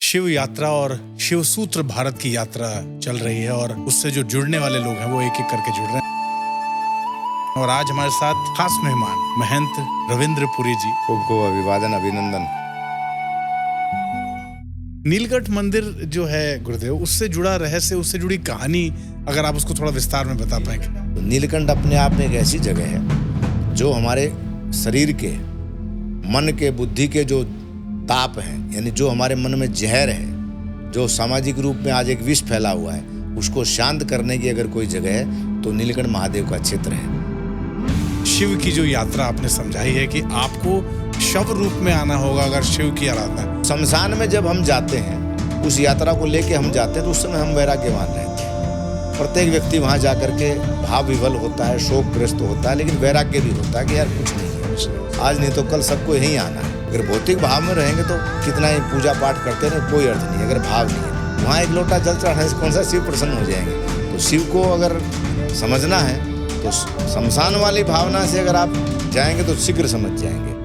शिव यात्रा और शिव सूत्र भारत की यात्रा चल रही है और उससे जो जुड़ने वाले लोग हैं वो एक एक करके जुड़ रहे हैं। और आज हमारे साथ खास मेहमान महंत रविंद्र पुरी जी। खूब खूब अभिवादन अभिनंदन। नीलकंठ मंदिर जो है गुरुदेव, उससे जुड़ा रहस्य, उससे जुड़ी कहानी अगर आप उसको थोड़ा विस्तार में बता पाएंगे। तो नीलकंठ अपने आप में एक ऐसी जगह है जो हमारे शरीर के, मन के, बुद्धि के जो ताप हैं, यानी जो हमारे मन में जहर है, जो सामाजिक रूप में आज एक विष फैला हुआ है, उसको शांत करने की अगर कोई जगह है तो नीलकंठ महादेव का क्षेत्र है। शिव की जो यात्रा आपने समझाई है कि आपको शव रूप में आना होगा अगर शिव की आराधना। शमशान में जब हम जाते हैं, उस यात्रा को लेके हम जाते हैं तो उस समय हम वैराग्यवान रहते हैं। प्रत्येक व्यक्ति वहाँ जाकर के भाव विवल होता है, शोकग्रस्त होता है, लेकिन वैराग्य भी होता है कि यार कुछ नहीं है, आज नहीं तो कल सबको यहीं आना है। अगर भौतिक भाव में रहेंगे तो कितना ही पूजा पाठ करते रहे, कोई अर्थ नहीं। अगर भाव नहीं है, वहाँ एक लोटा जल चढ़ाने से कौन सा शिव प्रसन्न हो जाएंगे। तो शिव को अगर समझना है तो शमशान वाली भावना से अगर आप जाएंगे तो शीघ्र समझ जाएंगे।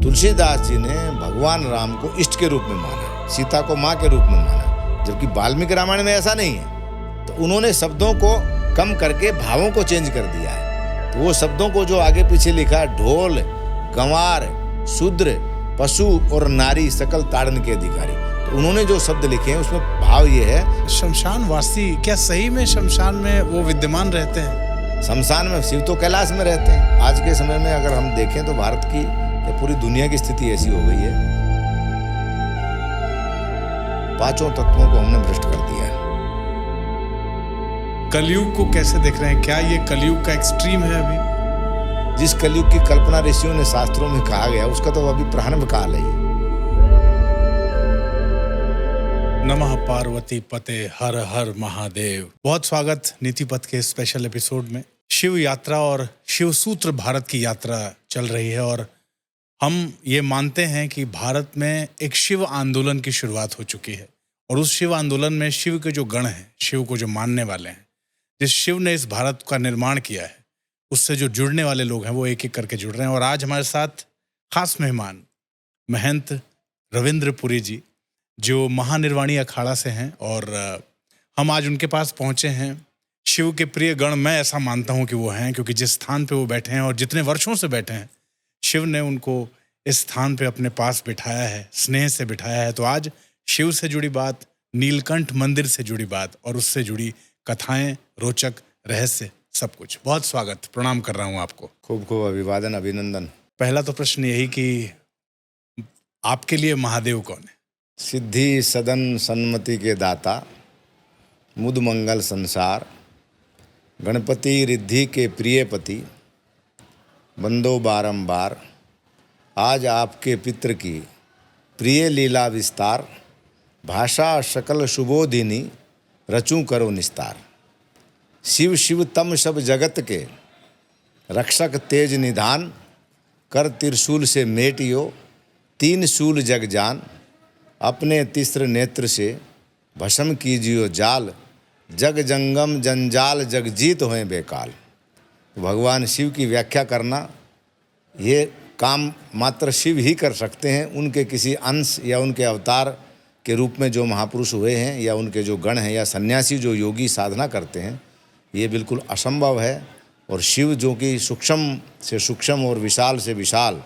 तुलसीदास जी ने भगवान राम को इष्ट के रूप में माना, सीता को माँ के रूप में माना, जबकि वाल्मीकि रामायण में ऐसा नहीं है। तो उन्होंने शब्दों को कम करके भावों को चेंज कर दिया है। तो वो शब्दों को जो आगे पीछे लिखा, ढोल, गंवार, शूद्र, पशु और नारी सकल ताड़न के अधिकारी, तो उन्होंने जो शब्द लिखे हैं उसमें भाव ये है। शमशान वासी क्या सही में शमशान में वो विद्यमान रहते हैं? शमशान में शिव तो कैलाश में रहते हैं। आज के समय में अगर हम देखें तो भारत की या पूरी दुनिया की स्थिति ऐसी हो गई है, पांचों तत्वों को हमने भ्रष्ट कर दिया है। कलयुग को कैसे देख रहे हैं? क्या ये कलयुग का एक्सट्रीम है अभी? जिस कलयुग की कल्पना ऋषियों ने शास्त्रों में कहा गया, उसका तो अभी प्रारंभ काल है। नमः पार्वती पते हर हर महादेव। बहुत स्वागत नीतिपथ के स्पेशल एपिसोड में। शिव यात्रा और शिव सूत्र भारत की यात्रा चल रही है और हम ये मानते हैं कि भारत में एक शिव आंदोलन की शुरुआत हो चुकी है और उस शिव आंदोलन में शिव के जो गण हैं, शिव को जो मानने वाले हैं, जिस शिव ने इस भारत का निर्माण किया है, उससे जो जुड़ने वाले लोग हैं वो एक एक करके जुड़ रहे हैं। और आज हमारे साथ खास मेहमान महंत रविंद्र पुरी जी, जो महानिर्वाणी अखाड़ा से हैं और हम आज उनके पास पहुंचे हैं। शिव के प्रिय गण, मैं ऐसा मानता हूं कि वो हैं, क्योंकि जिस स्थान पे वो बैठे हैं और जितने वर्षों से बैठे हैं, शिव ने उनको इस स्थान पे अपने पास बिठाया है, स्नेह से बिठाया है। तो आज शिव से जुड़ी बात, नीलकंठ मंदिर से जुड़ी बात और उससे जुड़ी कथाएं, रोचक रहस्य, सब कुछ। बहुत स्वागत, प्रणाम कर रहा हूं आपको। खूब खूब अभिवादन अभिनंदन। पहला तो प्रश्न यही कि आपके लिए महादेव कौन है? सिद्धि सदन सन्मति के दाता, मुद मंगल संसार, गणपति रिद्धि के प्रिय पति, बंदो बारंबार, आज आपके पित्र की प्रिय लीला विस्तार, भाषा सकल शुभोधिनी, रचूं करो निस्तार। शिव शिव तम सब जगत के, रक्षक तेज निधान, कर त्रिशूल से मेटियो, तीन शूल जग जान, अपने तीसरे नेत्र से भस्म कीजियो जाल, जग जंगम जंजाल जगजीत होए बेकाल। भगवान शिव की व्याख्या करना, ये काम मात्र शिव ही कर सकते हैं। उनके किसी अंश या उनके अवतार के रूप में जो महापुरुष हुए हैं या उनके जो गण हैं या सन्यासी जो योगी साधना करते हैं, ये बिल्कुल असंभव है। और शिव जो कि सूक्ष्म से सूक्ष्म और विशाल से विशाल,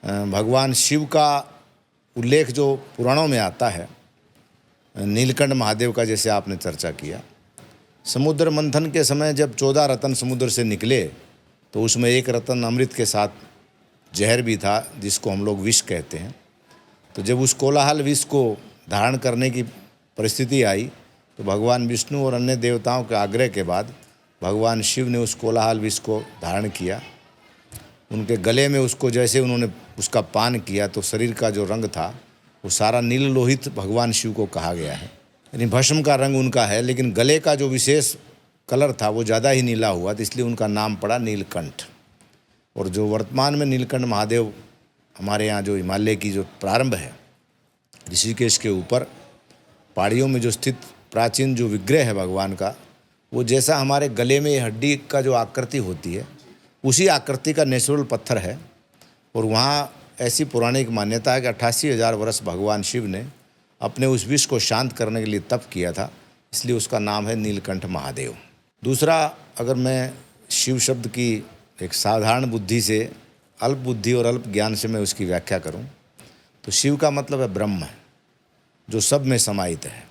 भगवान शिव का उल्लेख जो पुराणों में आता है, नीलकंठ महादेव का जैसे आपने चर्चा किया, समुद्र मंथन के समय जब 14 रत्न समुद्र से निकले तो उसमें एक रत्न अमृत के साथ जहर भी था, जिसको हम लोग विष कहते हैं। तो जब उस कोलाहल विष को धारण करने की परिस्थिति आई तो भगवान विष्णु और अन्य देवताओं के आग्रह के बाद भगवान शिव ने उस कोलाहल विष को धारण किया। उनके गले में उसको जैसे उन्होंने उसका पान किया तो शरीर का जो रंग था वो सारा नील लोहित भगवान शिव को कहा गया है। यानी भस्म का रंग उनका है, लेकिन गले का जो विशेष कलर था वो ज़्यादा ही नीला हुआ, तो इसलिए उनका नाम पड़ा नीलकंठ। और जो वर्तमान में नीलकंठ महादेव हमारे यहाँ जो हिमालय की जो प्रारंभ है, ऋषिकेश के ऊपर पहाड़ियों में जो स्थित प्राचीन जो विग्रह है भगवान का, वो जैसा हमारे गले में हड्डी का जो आकृति होती है, उसी आकृति का नेचुरल पत्थर है। और वहाँ ऐसी पौराणिक मान्यता है कि 88,000 वर्ष भगवान शिव ने अपने उस विष को शांत करने के लिए तप किया था, इसलिए उसका नाम है नीलकंठ महादेव। दूसरा, अगर मैं शिव शब्द की एक साधारण बुद्धि से, अल्प बुद्धि और अल्प ज्ञान से मैं उसकी व्याख्या करूं, तो शिव का मतलब है ब्रह्म, जो सब में समाहित है।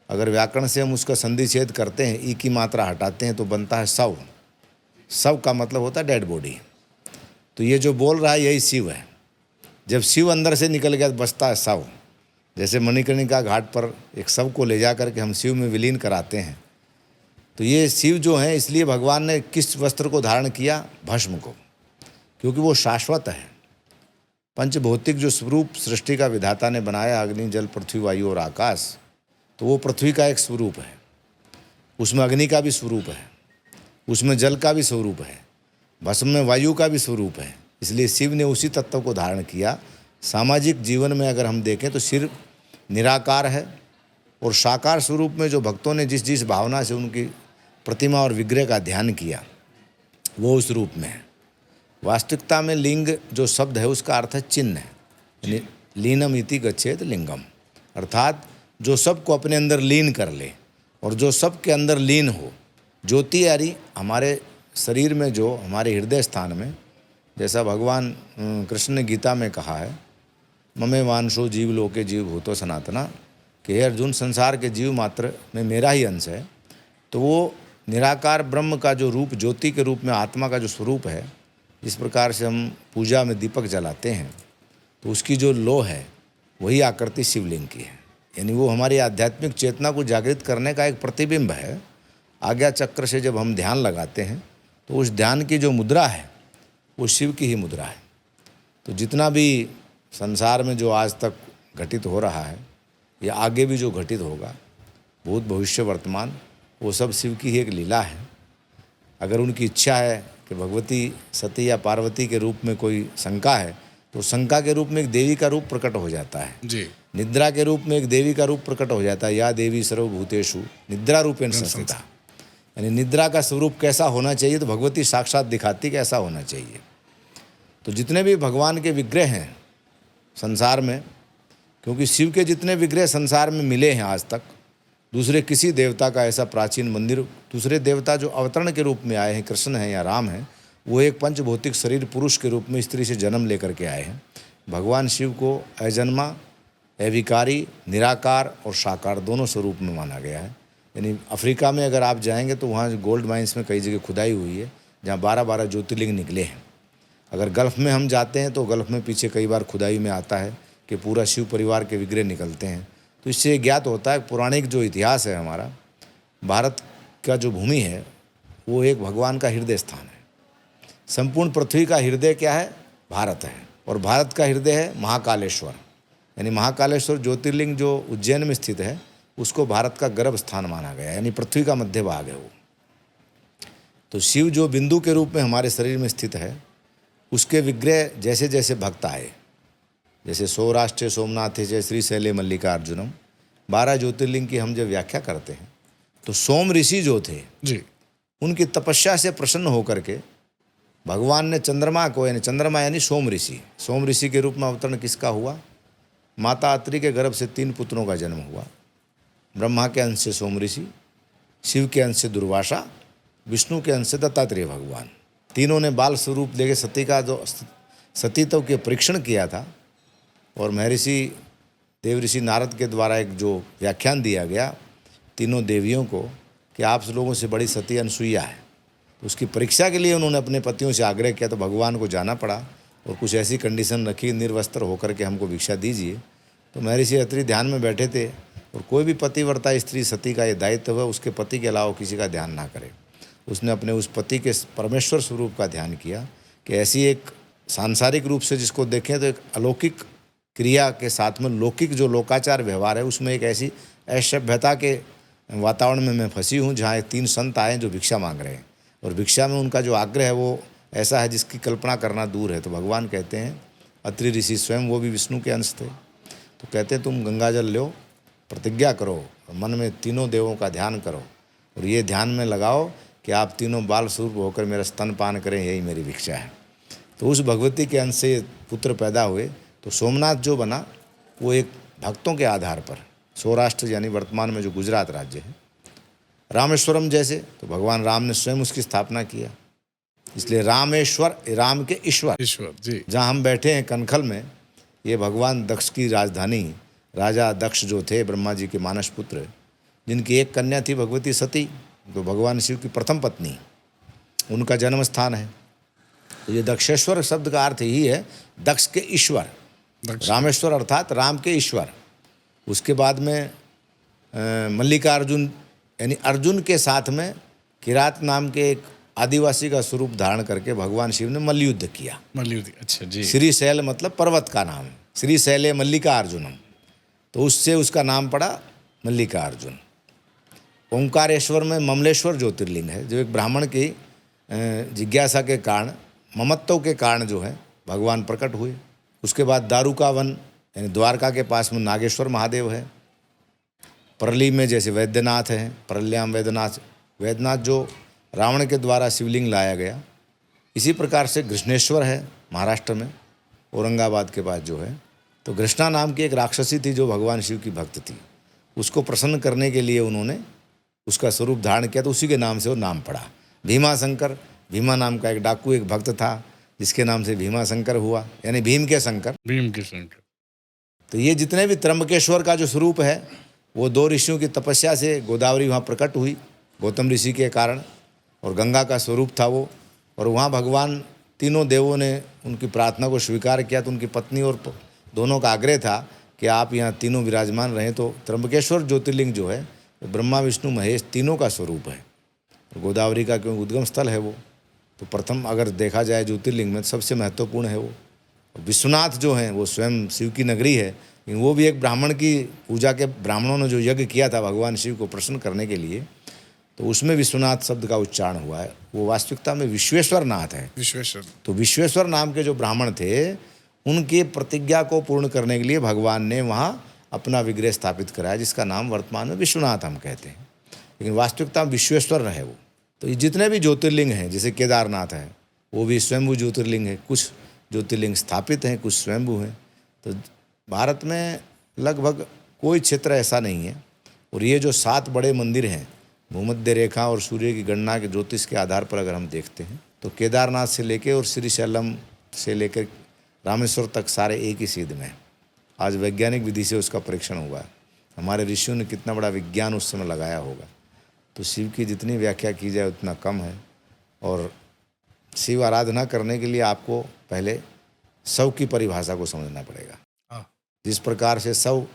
अगर व्याकरण से हम उसका संधिच्छेद करते हैं, ई की मात्रा हटाते हैं तो बनता है शव। शव का मतलब होता है डेड बॉडी। तो ये जो बोल रहा है यही शिव है। जब शिव अंदर से निकल गया तो बचता है शव। जैसे मणिकर्णिका घाट पर एक शव को ले जा करके हम शिव में विलीन कराते हैं, तो ये शिव जो है, इसलिए भगवान ने किस वस्त्र को धारण किया? भस्म को, क्योंकि वो शाश्वत है। पंचभौतिक जो स्वरूप सृष्टि का विधाता ने बनाया, अग्नि जल पृथ्वी वायु और आकाश, तो वो पृथ्वी का एक स्वरूप है। उसमें अग्नि का भी स्वरूप है, उसमें जल का भी स्वरूप है, भस्म में वायु का भी स्वरूप है। इसलिए शिव ने उसी तत्व को धारण किया। सामाजिक जीवन में अगर हम देखें तो शिव निराकार है, और साकार स्वरूप में जो भक्तों ने जिस जिस भावना से उनकी प्रतिमा और विग्रह का ध्यान किया, वो उस रूप में है। वास्तविकता में लिंग जो शब्द है उसका अर्थ है चिन्ह, यानी लीनम इति गच्छेत लिंगम, अर्थात जो सबको अपने अंदर लीन कर ले और जो सब के अंदर लीन हो। ज्योति यानी हमारे शरीर में, जो हमारे हृदय स्थान में, जैसा भगवान कृष्ण ने गीता में कहा है, ममे वांशो जीव लोके जीव भूतो सनातना, कि हे अर्जुन, संसार के जीव मात्र में मेरा ही अंश है। तो वो निराकार ब्रह्म का जो रूप, ज्योति के रूप में आत्मा का जो स्वरूप है, जिस प्रकार से हम पूजा में दीपक जलाते हैं, तो उसकी जो लो है वही आकृति शिवलिंग की है। यानी वो हमारी आध्यात्मिक चेतना को जागृत करने का एक प्रतिबिंब है। आज्ञा चक्र से जब हम ध्यान लगाते हैं तो उस ध्यान की जो मुद्रा है वो शिव की ही मुद्रा है। तो जितना भी संसार में जो आज तक घटित हो रहा है या आगे भी जो घटित होगा, भूत भविष्य वर्तमान, वो सब शिव की ही एक लीला है। अगर उनकी इच्छा है कि भगवती सती या पार्वती के रूप में कोई शंका है, तो शंका के रूप में एक देवी का रूप प्रकट हो जाता है जी। निद्रा के रूप में एक देवी का रूप प्रकट हो जाता है। या देवी सर्वभूतेषु निद्रा रूपेण संस्थिता, यानी निद्रा का स्वरूप कैसा होना चाहिए, तो भगवती साक्षात दिखाती कि ऐसा होना चाहिए। तो जितने भी भगवान के विग्रह हैं संसार में, क्योंकि शिव के जितने विग्रह संसार में मिले हैं आज तक, दूसरे किसी देवता का ऐसा प्राचीन मंदिर, दूसरे देवता जो अवतरण के रूप में आए हैं, कृष्ण हैं या राम हैं, वो एक पंचभौतिक शरीर पुरुष के रूप में स्त्री से जन्म लेकर के आए हैं। भगवान शिव को अजन्मा, अविकारी, निराकार और साकार दोनों स्वरूप में माना गया है। यानी अफ्रीका में अगर आप जाएंगे तो वहाँ गोल्ड माइंस में कई जगह खुदाई हुई है जहाँ 12-12 ज्योतिर्लिंग निकले हैं। अगर गल्फ़ में हम जाते हैं तो गल्फ़ में पीछे कई बार खुदाई में आता है कि पूरा शिव परिवार के विग्रह निकलते हैं। तो इससे ज्ञात होता है पौराणिक जो इतिहास है हमारा, भारत का जो भूमि है वो एक भगवान का हृदय स्थान है। संपूर्ण पृथ्वी का हृदय क्या है? भारत है। और भारत का हृदय है महाकालेश्वर, यानी महाकालेश्वर ज्योतिर्लिंग जो उज्जैन में स्थित है उसको भारत का गर्भ स्थान माना गया, यानी पृथ्वी का मध्य भाग है वो। तो शिव जो बिंदु के रूप में हमारे शरीर में स्थित है, उसके विग्रह जैसे जैसे भक्त आए, जैसे सौराष्ट्र सोमनाथ जय श्री शैले मल्लिकार्जुनम, 12 ज्योतिर्लिंग की हम जब व्याख्या करते हैं तो सोम ऋषि जो थे जी, उनकी तपस्या से प्रसन्न होकर के भगवान ने चंद्रमा को, यानी चंद्रमा यानी सोम ऋषि के रूप में अवतरण किसका हुआ? माता अत्रि के गर्भ से 3 पुत्रों का जन्म हुआ। ब्रह्मा के अंश से सोम ऋषि, शिव के अंश से दुर्वासा, विष्णु के अंश से दत्तात्रेय भगवान। तीनों ने बाल स्वरूप लेके सती का जो सतीत्व के परीक्षण किया था, और महर्षि देवऋषि नारद के द्वारा एक जो व्याख्यान दिया गया तीनों देवियों को कि आप लोगों से बड़ी सती अनसुईया है, तो उसकी परीक्षा के लिए उन्होंने अपने पतियों से आग्रह किया। तो भगवान को जाना पड़ा और कुछ ऐसी कंडीशन रखी, निर्वस्त्र होकर के हमको भिक्षा दीजिए। तो महर्षि अत्रि ध्यान में बैठे थे, और कोई भी पतिव्रता स्त्री सती का ये दायित्व है उसके पति के अलावा किसी का ध्यान ना करे। उसने अपने उस पति के परमेश्वर स्वरूप का ध्यान किया कि ऐसी एक सांसारिक रूप से जिसको देखें तो एक अलौकिक क्रिया के साथ में लौकिक जो लोकाचार व्यवहार है, उसमें एक ऐसी असभ्यता के वातावरण में मैं फंसी हूँ जहाँ 3 संत आए जो भिक्षा मांग रहे हैं, और भिक्षा में उनका जो आग्रह है वो ऐसा है जिसकी कल्पना करना दूर है। तो भगवान कहते हैं, अत्रि ऋषि स्वयं वो भी विष्णु के अंश थे, तो कहते हैं तुम गंगा जल लो, प्रतिज्ञा करो, मन में तीनों देवों का ध्यान करो, और ये ध्यान में लगाओ कि आप तीनों बाल स्वरूप होकर मेरा स्तनपान करें, यही मेरी भिक्षा है। तो उस भगवती के अंश से पुत्र पैदा हुए। तो सोमनाथ जो बना वो एक भक्तों के आधार पर, सौराष्ट्र यानी वर्तमान में जो गुजरात राज्य है। रामेश्वरम जैसे तो भगवान राम ने स्वयं उसकी स्थापना किया, इसलिए रामेश्वर, राम के ईश्वर। ईश्वर जी। जहाँ हम बैठे हैं कनखल में, ये भगवान दक्ष की राजधानी, राजा दक्ष जो थे ब्रह्मा जी के मानस पुत्र, जिनकी एक कन्या थी भगवती सती, तो भगवान शिव की प्रथम पत्नी, उनका जन्म स्थान है। तो ये दक्षेश्वर शब्द का अर्थ ही है दक्ष के ईश्वर, रामेश्वर अर्थात राम के ईश्वर। उसके बाद में मल्लिकार्जुन यानी अर्जुन के साथ में किरात नाम के एक आदिवासी का स्वरूप धारण करके भगवान शिव ने मल्लयुद्ध किया। मल्लयुद्ध, अच्छा जी। श्रीशैल मतलब पर्वत का नाम, श्रीशैले मल्लिकार्जुनम, तो उससे उसका नाम पड़ा मल्लिकार्जुन। ओंकारेश्वर में ममलेश्वर ज्योतिर्लिंग है, जो एक ब्राह्मण की जिज्ञासा के कारण, ममत्व के कारण जो है भगवान प्रकट हुए। उसके बाद दारुका वन यानी द्वारका के पास में नागेश्वर महादेव है। परली में जैसे वैद्यनाथ है, परल्याम वैद्यनाथ, वैद्यनाथ जो रावण के द्वारा शिवलिंग लाया गया। इसी प्रकार से कृष्णेश्वर है महाराष्ट्र में, औरंगाबाद के पास जो है। तो कृष्णा नाम की एक राक्षसी थी जो भगवान शिव की भक्त थी, उसको प्रसन्न करने के लिए उन्होंने उसका स्वरूप धारण किया, तो उसी के नाम से वो नाम पड़ा भीमा शंकर। भीमा नाम का एक डाकू, एक भक्त था, जिसके नाम से भीमा शंकर हुआ, यानी भीम के शंकर। भीम के शंकर। तो ये जितने भी त्र्यंबकेश्वर का जो स्वरूप है, वो 2 ऋषियों की तपस्या से गोदावरी वहाँ प्रकट हुई, गौतम ऋषि के कारण, और गंगा का स्वरूप था वो। और वहाँ भगवान तीनों देवों ने उनकी प्रार्थना को स्वीकार किया। तो उनकी पत्नी और दोनों का आग्रह था कि आप यहाँ तीनों विराजमान रहें। तो त्र्यंबकेश्वर ज्योतिर्लिंग जो है ब्रह्मा विष्णु महेश तीनों का स्वरूप है। तो गोदावरी का क्योंकि उद्गम स्थल है वो, तो प्रथम अगर देखा जाए ज्योतिर्लिंग में सबसे महत्वपूर्ण है वो। विश्वनाथ जो हैं वो स्वयं शिव की नगरी है, लेकिन वो भी एक ब्राह्मण की पूजा के, ब्राह्मणों ने जो यज्ञ किया था भगवान शिव को प्रसन्न करने के लिए, तो उसमें विश्वनाथ शब्द का उच्चारण हुआ है। वो वास्तविकता में विश्वेश्वर नाथ है। विश्वेश्वर। तो विश्वेश्वर नाम के जो ब्राह्मण थे, उनकी प्रतिज्ञा को पूर्ण करने के लिए भगवान ने वहाँ अपना विग्रह स्थापित कराया, जिसका नाम वर्तमान में विश्वनाथ हम कहते हैं, लेकिन वास्तविकता में विश्वेश्वर रहे वो। तो ये जितने भी ज्योतिर्लिंग हैं, जैसे केदारनाथ है, वो भी स्वयंभू ज्योतिर्लिंग है। कुछ ज्योतिर्लिंग स्थापित हैं, कुछ स्वयंभू हैं। तो भारत में लगभग कोई क्षेत्र ऐसा नहीं है। और ये जो 7 बड़े मंदिर हैं, भूमध्य रेखा और सूर्य की गणना के ज्योतिष के आधार पर अगर हम देखते हैं, तो केदारनाथ से लेकर और श्रीशैलम से लेकर रामेश्वर तक सारे एक ही सीध में। आज वैज्ञानिक विधि से उसका परीक्षण हुआ है। हमारे ऋषियों ने कितना बड़ा विज्ञान उस समय लगाया होगा। तो शिव की जितनी व्याख्या की जाए उतना कम है। और शिव आराधना करने के लिए आपको पहले शव की परिभाषा को समझना पड़ेगा। जिस प्रकार से शव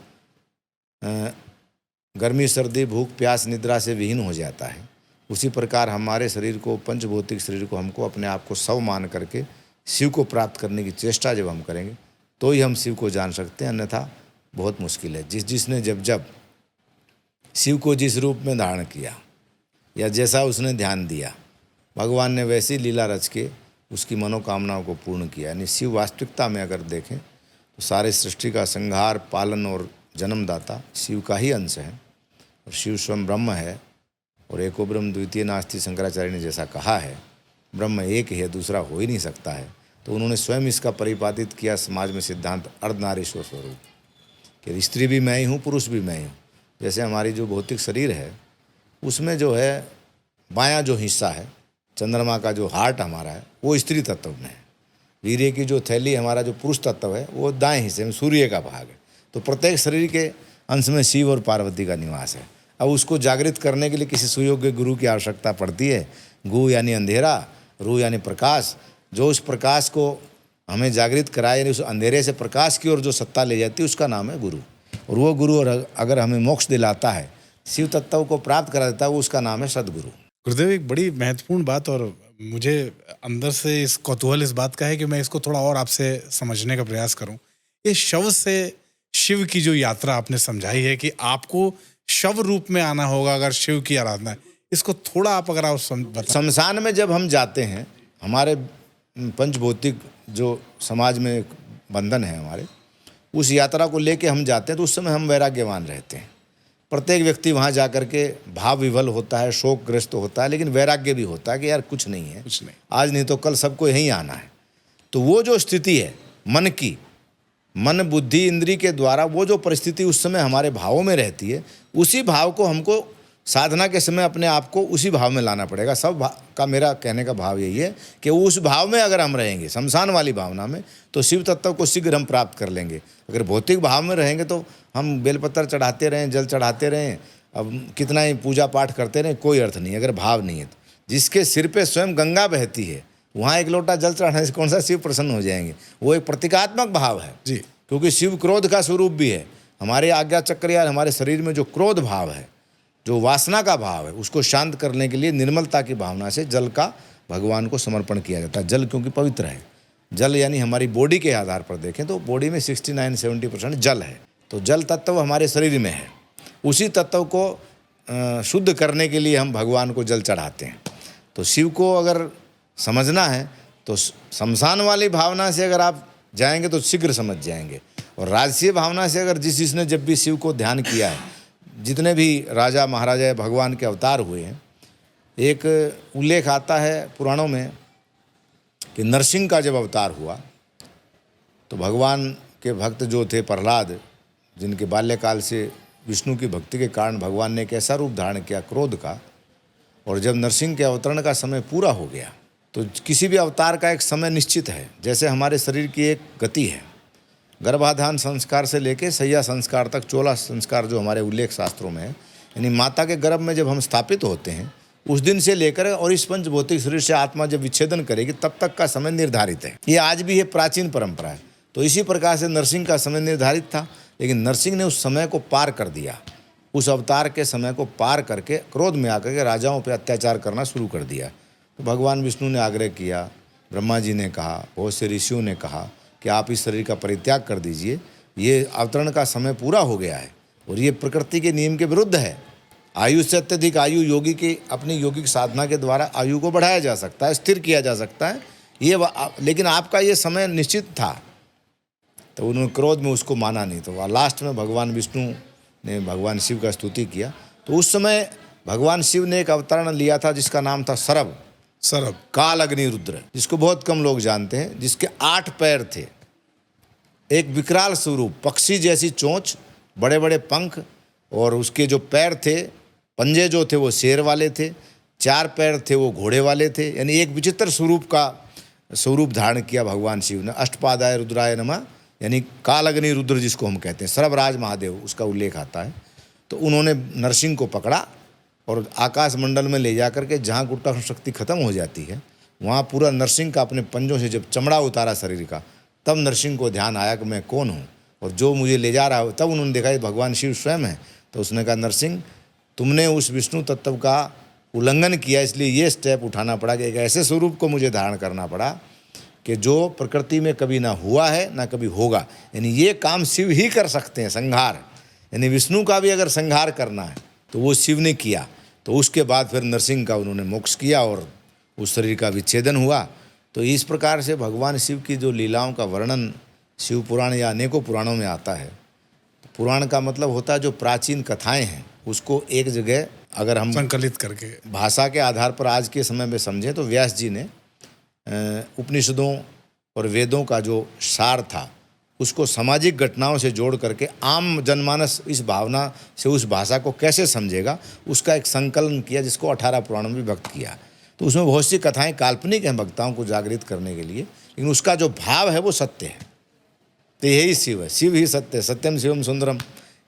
गर्मी सर्दी भूख प्यास निद्रा से विहीन हो जाता है, उसी प्रकार हमारे शरीर को, पंचभौतिक शरीर को, हमको अपने आप को शव मान करके शिव को प्राप्त करने की चेष्टा जब हम करेंगे तो ही हम शिव को जान सकते हैं, अन्यथा बहुत मुश्किल है। जिसने जब शिव को जिस रूप में धारण किया या जैसा उसने ध्यान दिया, भगवान ने वैसी लीला रच के उसकी मनोकामनाओं को पूर्ण किया। यानी शिव वास्तविकता में अगर देखें तो सारे सृष्टि का संहार, पालन और जन्मदाता शिव का ही अंश है। और शिव स्वयं ब्रह्म है, और एको ब्रह्म द्वितीय नास्ति, शंकराचार्य ने जैसा कहा है, ब्रह्म एक ही है, दूसरा हो ही नहीं सकता है। तो उन्होंने स्वयं इसका परिपाटित किया समाज में सिद्धांत अर्धनारीश्वर स्वरूप, कि स्त्री भी मैं ही हूँ, पुरुष भी मैं ही हूँ। जैसे हमारी जो भौतिक शरीर है, उसमें जो है बायां जो हिस्सा है, चंद्रमा का जो हार्ट हमारा है, वो स्त्री तत्व में है। वीर्य की जो थैली हमारा जो पुरुष तत्व है, वो दाएं हिस्से में सूर्य का भाग है। तो प्रत्येक शरीर के अंश में शिव और पार्वती का निवास है। अब उसको जागृत करने के लिए किसी सुयोग्य गुरु की आवश्यकता पड़ती है। गु यानी अंधेरा, रू यानी प्रकाश। जो उस प्रकाश को हमें जागृत कराए, यानी उस अंधेरे से प्रकाश की ओर जो सत्ता ले जाती है, उसका नाम है गुरु। और वो गुरु अगर हमें मोक्ष दिलाता है, शिव तत्व को प्राप्त करा देता है, वो उसका नाम है सदगुरु। गुरुदेव, एक बड़ी महत्वपूर्ण बात, और मुझे अंदर से इस कौतूहल इस बात का है कि मैं इसको थोड़ा और आपसे समझने का प्रयास करूं। ये शव से शिव की जो यात्रा आपने समझाई है कि आपको शव रूप में आना होगा अगर शिव की आराधना है, इसको थोड़ा आप अगर आप बताएं। शमशान में जब हम जाते हैं, हमारे पंचभौतिक जो समाज में बंधन है हमारे, उस यात्रा को लेके हम जाते हैं, तो उस समय हम वैराग्यवान रहते हैं। प्रत्येक व्यक्ति वहाँ जा कर के भाव विवल होता है, शोकग्रस्त होता है, लेकिन वैराग्य भी होता है कि यार कुछ नहीं है, कुछ नहीं, आज नहीं तो कल सबको यहीं आना है। तो वो जो स्थिति है मन की, मन बुद्धि इंद्री के द्वारा वो जो परिस्थिति उस समय हमारे भावों में रहती है, उसी भाव को हमको साधना के समय अपने आप को उसी भाव में लाना पड़ेगा। का मेरा कहने का भाव यही है कि उस भाव में अगर हम रहेंगे, शमशान वाली भावना में, तो शिव तत्व को शीघ्र हम प्राप्त कर लेंगे। अगर भौतिक भाव में रहेंगे तो हम बेलपत्र चढ़ाते रहें, जल चढ़ाते रहें, अब कितना ही पूजा पाठ करते रहें, कोई अर्थ नहीं अगर भाव नहीं है तो। जिसके सिर पे स्वयं गंगा बहती है, वहाँ एक लोटा जल चढ़ाने से कौन सा शिव प्रसन्न हो जाएंगे? वो एक प्रतीकात्मक भाव है जी, क्योंकि शिव क्रोध का स्वरूप भी है। हमारे आज्ञा चक्र या हमारे शरीर में जो क्रोध भाव है, जो वासना का भाव है, उसको शांत करने के लिए निर्मलता की भावना से जल का भगवान को समर्पण किया जाता है। जल क्योंकि पवित्र है, जल यानी हमारी बॉडी के आधार पर देखें तो बॉडी में 69-70% जल है। तो जल तत्व हमारे शरीर में है, उसी तत्व को शुद्ध करने के लिए हम भगवान को जल चढ़ाते हैं। तो शिव को अगर समझना है तो शमशान वाली भावना से अगर आप जाएंगे तो शीघ्र समझ जाएंगे। और राजसीय भावना से अगर जिसने जब भी शिव को ध्यान किया है, जितने भी राजा महाराजा भगवान के अवतार हुए हैं, एक उल्लेख आता है पुराणों में कि नरसिंह का जब अवतार हुआ तो भगवान के भक्त जो थे प्रहलाद, जिनके बाल्यकाल से विष्णु की भक्ति के कारण भगवान ने एक ऐसा रूप धारण किया क्रोध का, और जब नरसिंह के अवतरण का समय पूरा हो गया तो किसी भी अवतार का एक समय निश्चित है। जैसे हमारे शरीर की एक गति है, गर्भाधान संस्कार से लेके शैया संस्कार तक 14 संस्कार जो हमारे उल्लेख शास्त्रों में है, यानी माता के गर्भ में जब हम स्थापित होते हैं उस दिन से लेकर और इस पंच भौतिक शरीर से आत्मा जब विच्छेदन करेगी तब तक का समय निर्धारित है। ये आज भी है, प्राचीन परंपरा है। तो इसी प्रकार से नरसिंह का समय निर्धारित था, लेकिन नरसिंह ने उस समय को पार कर दिया। उस अवतार के समय को पार करके क्रोध में आकर के राजाओं पर अत्याचार करना शुरू कर दिया। तो भगवान विष्णु ने आग्रह किया, ब्रह्मा जी ने कहा, बहुत से ऋषियों ने कहा कि आप इस शरीर का परित्याग कर दीजिए, ये अवतरण का समय पूरा हो गया है और ये प्रकृति के नियम के विरुद्ध है। आयु से अत्यधिक आयु योगी की अपनी योगिक साधना के द्वारा आयु को बढ़ाया जा सकता है, स्थिर किया जा सकता है, लेकिन आपका ये समय निश्चित था। तो उन्होंने क्रोध में उसको माना नहीं। तो लास्ट में भगवान विष्णु ने भगवान शिव का स्तुति किया। तो उस समय भगवान शिव ने एक अवतरण लिया था जिसका नाम था सरब काल अग्नि रुद्र, जिसको बहुत कम लोग जानते हैं, जिसके 8 पैर थे, एक विकराल स्वरूप, पक्षी जैसी चोंच, बड़े बड़े पंख, और उसके जो पैर थे, पंजे जो थे वो शेर वाले थे, 4 पैर थे वो घोड़े वाले थे। यानी एक विचित्र स्वरूप धारण किया भगवान शिव ने। अष्टपादाय रुद्राय नमः, यानी काल अग्नि रुद्र जिसको हम कहते हैं, सर्वराज महादेव उसका उल्लेख आता है। तो उन्होंने नरसिंह को पकड़ा और आकाश मंडल में ले जाकर के जहाँ गुरुत्वाकर्षण शक्ति खत्म हो जाती है वहाँ पूरा नरसिंह का अपने पंजों से जब चमड़ा उतारा शरीर का, तब नरसिंह को ध्यान आया कि मैं कौन हूँ और जो मुझे ले जा रहा हो। तब उन्होंने देखा भगवान शिव स्वयं है। तो उसने कहा, नरसिंह तुमने उस विष्णु तत्व का उल्लंघन किया, इसलिए ये स्टेप उठाना पड़ा कि एक ऐसे स्वरूप को मुझे धारण करना पड़ा कि जो प्रकृति में कभी ना हुआ है ना कभी होगा। यानी ये काम शिव ही कर सकते हैं, संहार। यानी विष्णु का भी अगर संहार करना है तो वो शिव ने किया। तो उसके बाद फिर नरसिंह का उन्होंने मोक्ष किया और उस शरीर का विच्छेदन हुआ। तो इस प्रकार से भगवान शिव की जो लीलाओं का वर्णन शिव पुराण या अनेकों पुराणों में आता है। तो पुराण का मतलब होता है जो प्राचीन कथाएं हैं उसको एक जगह अगर हम संकलित करके भाषा के आधार पर आज के समय में समझें तो व्यास जी ने उपनिषदों और वेदों का जो सार था उसको सामाजिक घटनाओं से जोड़ करके आम जनमानस इस भावना से उस भाषा को कैसे समझेगा उसका एक संकलन किया, जिसको 18 पुराणों में विभक्त किया। तो उसमें बहुत सी कथाएं काल्पनिक हैं भक्ताओं को जागृत करने के लिए, लेकिन उसका जो भाव है वो सत्य है। तो यही शिव है, शिव ही सत्य है, सत्यम शिवम सुंदरम।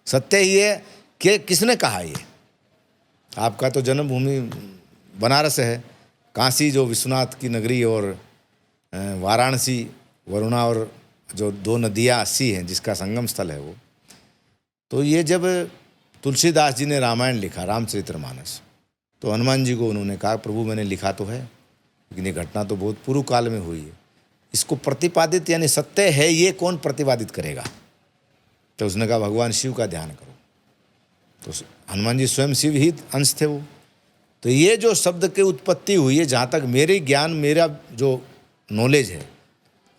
सत्य ही है कि किसने कहा ये? आपका तो जन्मभूमि बनारस है, काशी जो विश्वनाथ की नगरी, और वाराणसी वरुणा, और जो 2 नदियाँ 80 हैं जिसका संगम स्थल है वो। तो ये जब तुलसीदास जी ने रामायण लिखा, रामचरितमानस, तो हनुमान जी को उन्होंने कहा, प्रभु मैंने लिखा तो है लेकिन ये घटना तो बहुत पूर्व काल में हुई है, इसको प्रतिपादित यानी सत्य है ये कौन प्रतिपादित करेगा? तो उसने कहा भगवान शिव का ध्यान करो। तो हनुमान जी स्वयं शिव ही अंश थे वो। तो ये जो शब्द की उत्पत्ति हुई है, जहाँ तक मेरे ज्ञान, मेरा जो नॉलेज है,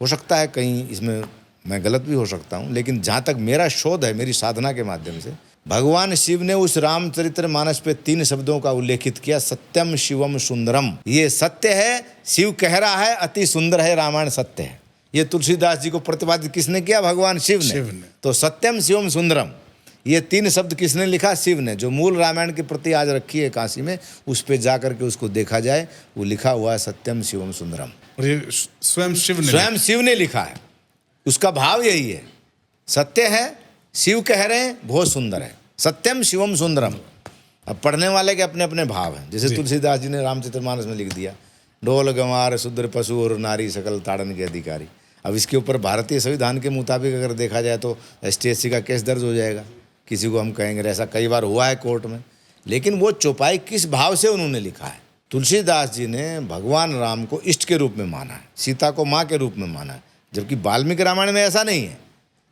हो सकता है कहीं इसमें मैं गलत भी हो सकता हूँ, लेकिन जहाँ तक मेरा शोध है मेरी साधना के माध्यम से, भगवान शिव ने उस रामचरितमानस पे 3 शब्दों का उल्लेखित किया, सत्यम शिवम सुंदरम। ये सत्य है, शिव कह रहा है, अति सुंदर है, रामायण सत्य है। ये तुलसीदास जी को प्रतिपादित किसने किया? भगवान शिव ने। तो सत्यम शिवम सुंदरम, ये 3 शब्द किसने लिखा? शिव ने। जो मूल रामायण की प्रति आज रखी है काशी में, उस पे जा करके उसको देखा जाए, वो लिखा हुआ है सत्यम शिवम सुंदरम। और ये स्वयं शिव ने लिखा है। उसका भाव यही है, सत्य है, शिव कह रहे हैं, बहुत सुंदर है। सत्यम शिवम सुंदरम। अब पढ़ने वाले के अपने अपने भाव हैं। जैसे तुलसीदास जी ने रामचरितमानस में लिख दिया, ढोल गंवार शूद्र पशु और नारी सकल ताड़न के अधिकारी। अब इसके ऊपर भारतीय संविधान के मुताबिक अगर देखा जाए तो ST/SC का केस दर्ज हो जाएगा, किसी को हम कहेंगे। ऐसा कई बार हुआ है कोर्ट में। लेकिन वो चौपाई किस भाव से उन्होंने लिखा है? तुलसीदास जी ने भगवान राम को इष्ट के रूप में माना है, सीता को माँ के रूप में माना है, जबकि वाल्मीकि रामायण में ऐसा नहीं है।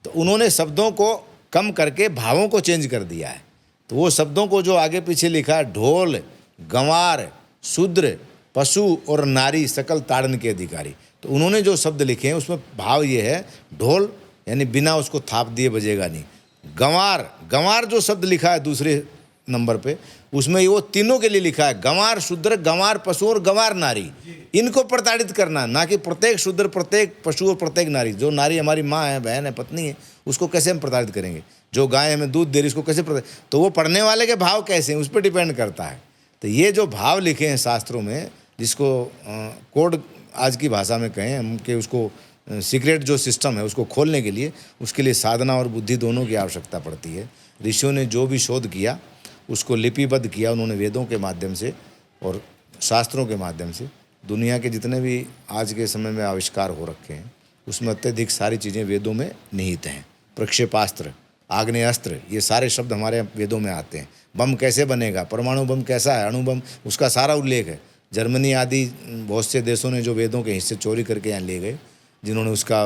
तो उन्होंने शब्दों को कम करके भावों को चेंज कर दिया है। तो वो शब्दों को जो आगे पीछे लिखा है, ढोल गंवार शूद्र पशु और नारी सकल ताड़न के अधिकारी, तो उन्होंने जो शब्द लिखे हैं उसमें भाव ये है, ढोल यानी बिना उसको थाप दिए बजेगा नहीं। गंवार जो शब्द लिखा है दूसरे नंबर पे, उसमें वो तीनों के लिए लिखा है, गंवार शूद्र गंवार पशु और गंवार नारी। इनको प्रताड़ित करना, ना कि प्रत्येक शूद्र प्रत्येक पशु और प्रत्येक नारी। जो नारी हमारी माँ है, बहन है, पत्नी है, उसको कैसे हम प्रताड़ित करेंगे? जो गाय हमें दूध दे रही, उसको कैसे प्रताड़ित? तो वो पढ़ने वाले के भाव कैसे हैं, उस पर डिपेंड करता है। तो ये जो भाव लिखे हैं शास्त्रों में, जिसको कोड आज की भाषा में कहें हम, कि उसको सीक्रेट जो सिस्टम है उसको खोलने के लिए, उसके लिए साधना और बुद्धि दोनों की आवश्यकता पड़ती है। ऋषियों ने जो भी शोध किया उसको लिपिबद्ध किया उन्होंने वेदों के माध्यम से और शास्त्रों के माध्यम से। दुनिया के जितने भी आज के समय में आविष्कार हो रखे हैं उसमें अत्यधिक सारी चीज़ें वेदों में निहित हैं। प्रक्षेपास्त्र, आग्नेयास्त्र, ये सारे शब्द हमारे वेदों में आते हैं। बम कैसे बनेगा, परमाणु बम कैसा है, अणु बम, उसका सारा उल्लेख है। जर्मनी आदि बहुत से देशों ने जो वेदों के हिस्से चोरी करके यहाँ ले गए, जिन्होंने उसका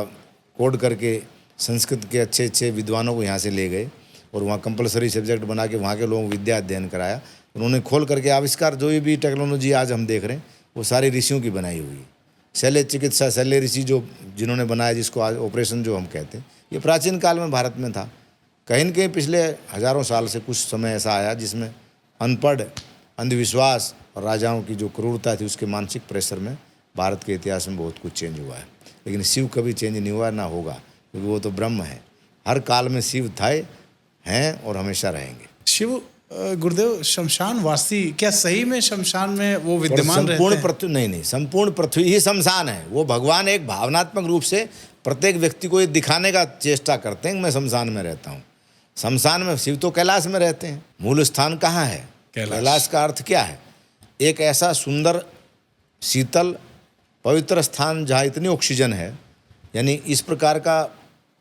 कोड करके संस्कृत के अच्छे अच्छे विद्वानों को यहाँ से ले गए और वहाँ कंपलसरी सब्जेक्ट बना के वहाँ के लोगों को विद्या अध्ययन कराया। उन्होंने खोल करके आविष्कार, जो भी टेक्नोलॉजी आज हम देख रहे हैं, वो सारी ऋषियों की बनाई हुई है। शल्य चिकित्सा, शल्य ऋषि जो जिन्होंने बनाया, जिसको आज ऑपरेशन जो हम कहते हैं, ये प्राचीन काल में भारत में था। कहीं न कहीं पिछले हज़ारों साल से कुछ समय ऐसा आया जिसमें अनपढ़, अंधविश्वास और राजाओं की जो क्रूरता थी, उसके मानसिक प्रेशर में भारत के इतिहास में बहुत कुछ चेंज हुआ है। लेकिन शिव कभी चेंज नहीं हुआ, ना होगा, क्योंकि वो तो ब्रह्म है। हर काल में शिव थे, हैं और हमेशा रहेंगे। शिव गुरुदेव शमशान वासी, क्या सही में शमशान में वो विद्यमान रहते हैं? पृथ्वी नहीं, संपूर्ण पृथ्वी ही शमशान है। वो भगवान एक भावनात्मक रूप से प्रत्येक व्यक्ति को ये दिखाने का चेष्टा करते हैं कि मैं शमशान में रहता हूँ। शमशान में शिव तो कैलाश में रहते हैं। मूल स्थान कहाँ है? कैलाश का अर्थ क्या है? एक ऐसा सुंदर, शीतल, पवित्र स्थान जहाँ इतनी ऑक्सीजन है, यानी इस प्रकार का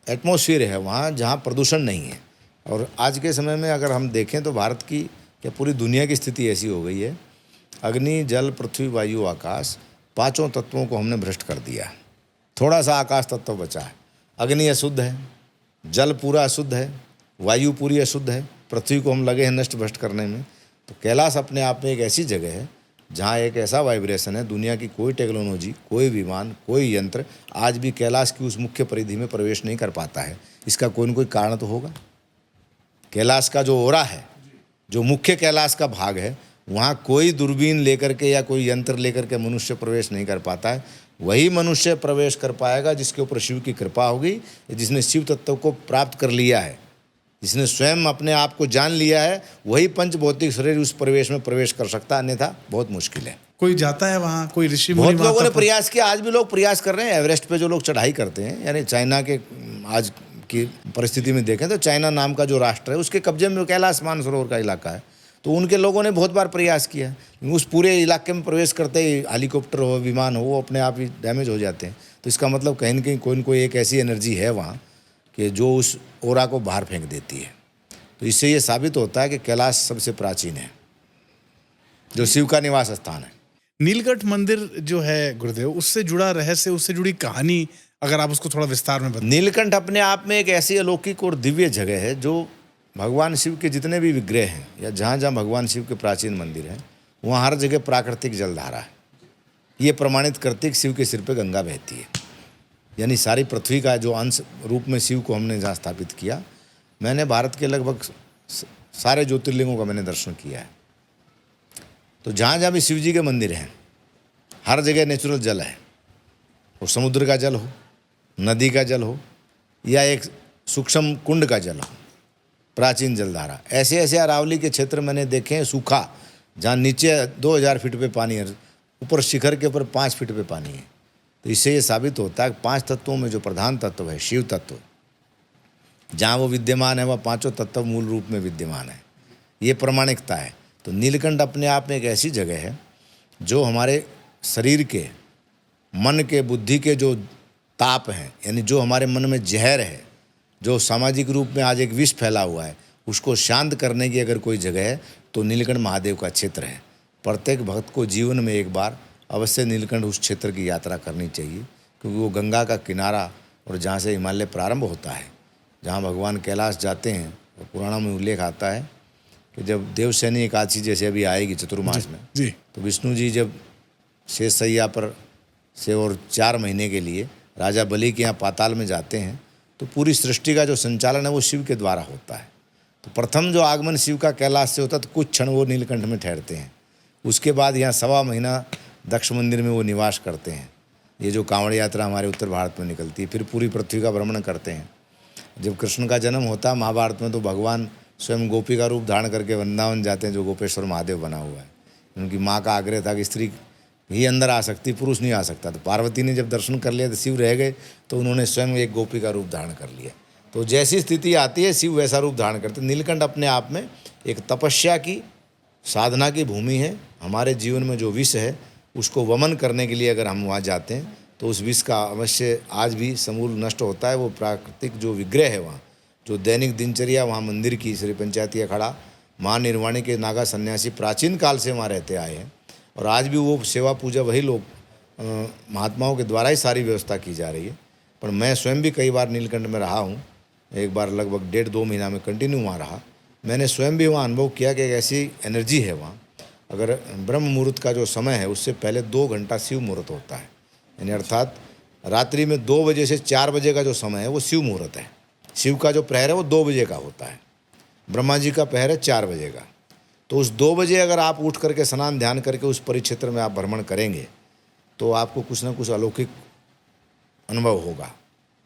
एटमॉस्फेयर है वहाँ जहाँ प्रदूषण नहीं है। और आज के समय में अगर हम देखें तो भारत की, क्या पूरी दुनिया की स्थिति ऐसी हो गई है, अग्नि जल पृथ्वी वायु आकाश, पांचों तत्वों को हमने भ्रष्ट कर दिया। थोड़ा सा आकाश तत्व बचा है। अग्नि अशुद्ध है, जल पूरा अशुद्ध है, वायु पूरी अशुद्ध है, पृथ्वी को हम लगे हैं नष्ट भ्रष्ट करने में। तो कैलाश अपने आप में एक ऐसी जगह है जहाँ एक ऐसा वाइब्रेशन है, दुनिया की कोई टेक्नोलॉजी, कोई विमान, कोई यंत्र आज भी कैलाश की उस मुख्य परिधि में प्रवेश नहीं कर पाता है। इसका कोई न कोई कारण तो होगा। कैलाश का जो ओरा है, जो मुख्य कैलाश का भाग है, वहाँ कोई दूरबीन लेकर के या कोई यंत्र लेकर के मनुष्य प्रवेश नहीं कर पाता है। वही मनुष्य प्रवेश कर पाएगा जिसके ऊपर शिव की कृपा होगी, जिसने शिव तत्व को प्राप्त कर लिया है, जिसने स्वयं अपने आप को जान लिया है, वही पंच भौतिक शरीर उस प्रवेश में प्रवेश कर सकता है, अन्यथा बहुत मुश्किल है। कोई जाता है वहाँ, कोई ऋषि मुनि? बहुत लोगों ने प्रयास किया, आज भी लोग प्रयास कर रहे हैं। एवरेस्ट पे जो लोग चढ़ाई करते हैं, यानी चाइना के आज की परिस्थिति में देखें तो चाइना नाम का जो राष्ट्र है उसके कब्जे में कैलाश मानसरोवर का इलाका है। तो उनके लोगों ने बहुत बार प्रयास किया, उस पूरे इलाके में प्रवेश करते ही हेलीकॉप्टर हो, विमान हो, वो अपने आप ही डैमेज हो जाते हैं। तो इसका मतलब कहीं न कहीं कोई न कोई एक ऐसी एनर्जी है वहाँ कि जो उस ओरा को बाहर फेंक देती है। तो इससे ये साबित होता है कि कैलाश सबसे प्राचीन है, जो शिव का निवास स्थान है। नीलकंठ मंदिर जो है गुरुदेव, उससे जुड़ा रहस्य, उससे जुड़ी कहानी अगर आप उसको थोड़ा विस्तार में बताएं। नीलकंठ अपने आप में एक ऐसी अलौकिक और दिव्य जगह है, जो भगवान शिव के जितने भी विग्रह हैं या जहाँ जहाँ भगवान शिव के प्राचीन मंदिर हैं, वहाँ हर जगह प्राकृतिक जलधारा है। ये प्रमाणित करते कि शिव के सिर पे गंगा बहती है। यानी सारी पृथ्वी का जो अंश रूप में शिव को हमने जहाँ स्थापित किया, मैंने भारत के लगभग सारे ज्योतिर्लिंगों का मैंने दर्शन किया है। तो जहाँ जहाँ भी शिव जी के मंदिर हैं, हर जगह नेचुरल जल है, और समुद्र का जल हो, नदी का जल हो या एक सूक्ष्म कुंड का जल हो, प्राचीन जलधारा, ऐसे ऐसे अरावली के क्षेत्र मैंने देखे हैं सूखा, जहाँ नीचे 2000 फीट पे पानी है, ऊपर शिखर के ऊपर 5 फीट पे पानी है। तो इससे ये साबित होता है कि 5 तत्वों में जो प्रधान तत्व है शिव तत्व, जहाँ वो विद्यमान है वह पांचों तत्व मूल रूप में विद्यमान है, ये प्रामाणिकता है। तो नीलकंठ अपने आप में एक ऐसी जगह है जो हमारे शरीर के, मन के, बुद्धि के जो ताप हैं, यानी जो हमारे मन में जहर है, जो सामाजिक रूप में आज एक विष फैला हुआ है, उसको शांत करने की अगर कोई जगह है तो नीलकंठ महादेव का क्षेत्र है। प्रत्येक भक्त को जीवन में एक बार अवश्य नीलकंठ उस क्षेत्र की यात्रा करनी चाहिए, क्योंकि वो गंगा का किनारा और जहाँ से हिमालय प्रारंभ होता है, जहाँ भगवान कैलाश जाते हैं, और पुराणों में उल्लेख आता है कि जब देवशयनी एकादशी जैसे अभी आएगी चतुर्मास में जी, तो विष्णु जी जब शेषशैया पर से और 4 महीने के लिए राजा बलि के यहाँ पाताल में जाते हैं, तो पूरी सृष्टि का जो संचालन है वो शिव के द्वारा होता है। तो प्रथम जो आगमन शिव का कैलाश से होता है तो कुछ क्षण वो नीलकंठ में ठहरते हैं। उसके बाद यहाँ 1.25 महीना दक्ष मंदिर में वो निवास करते हैं। ये जो कांवड़ यात्रा हमारे उत्तर भारत में निकलती है, फिर पूरी पृथ्वी का भ्रमण करते हैं। जब कृष्ण का जन्म होता है महाभारत में, तो भगवान स्वयं गोपी का रूप धारण करके वृंदावन जाते हैं, जो गोपेश्वर महादेव बना हुआ है। उनकी माँ का आग्रह था कि स्त्री ही अंदर आ सकती, पुरुष नहीं आ सकता। तो पार्वती ने जब दर्शन कर लिया तो शिव रह गए, तो उन्होंने स्वयं एक गोपी का रूप धारण कर लिया। तो जैसी स्थिति आती है शिव वैसा रूप धारण करते। नीलकंठ अपने आप में एक तपस्या की, साधना की भूमि है। हमारे जीवन में जो विष है उसको वमन करने के लिए अगर हम वहाँ जाते हैं तो उस विष का अवश्य आज भी समूल नष्ट होता है। वो प्राकृतिक जो विग्रह है वहाँ, जो दैनिक दिनचर्या वहाँ मंदिर की, श्री पंचायती अखाड़ा महानिर्वाणी के नागा सन्यासी प्राचीन काल से वहाँ रहते आए हैं, और आज भी वो सेवा पूजा वही लोग महात्माओं के द्वारा ही सारी व्यवस्था की जा रही है। पर मैं स्वयं भी कई बार नीलकंठ में रहा हूँ, एक बार लगभग 1.5-2 महीना में कंटिन्यू वहाँ रहा। मैंने स्वयं भी वहाँ अनुभव किया कि एक ऐसी एनर्जी है वहाँ। अगर ब्रह्म मुहूर्त का जो समय है उससे पहले 2 घंटा शिव मुहूर्त होता है, यानी अर्थात रात्रि में 2 बजे से 4 बजे का जो समय है वो शिव मुहूर्त है। शिव का जो प्रहर है वो 2 बजे का होता है, ब्रह्मा जी का प्रहर है 4 बजे का। तो उस 2 बजे अगर आप उठ करके स्नान ध्यान करके उस परिक्षेत्र में आप भ्रमण करेंगे तो आपको कुछ ना कुछ अलौकिक अनुभव होगा।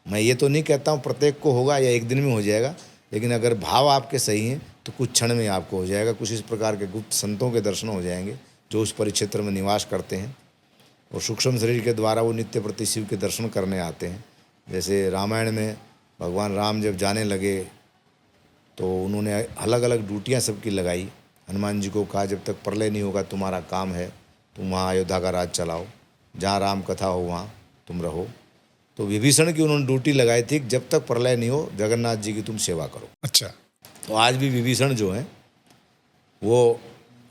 मैं ये तो नहीं कहता हूँ प्रत्येक को होगा या एक दिन में हो जाएगा, लेकिन अगर भाव आपके सही हैं तो कुछ क्षण में आपको हो जाएगा। कुछ इस प्रकार के गुप्त संतों के दर्शन हो जाएंगे जो उस परिक्षेत्र में निवास करते हैं, और सूक्ष्म शरीर के द्वारा वो नित्य प्रति शिव के दर्शन करने आते हैं। जैसे रामायण में भगवान राम जब जाने लगे तो उन्होंने अलग अलग ड्यूटियाँ सबकी लगाई। हनुमान जी को कहा जब तक प्रलय नहीं होगा तुम्हारा काम है, तुम वहाँ अयोध्या का राज चलाओ, जहाँ राम कथा हो वहाँ तुम रहो। तो विभीषण की उन्होंने ड्यूटी लगाई थी जब तक प्रलय नहीं हो जगन्नाथ जी की तुम सेवा करो। अच्छा। तो आज भी विभीषण जो है वो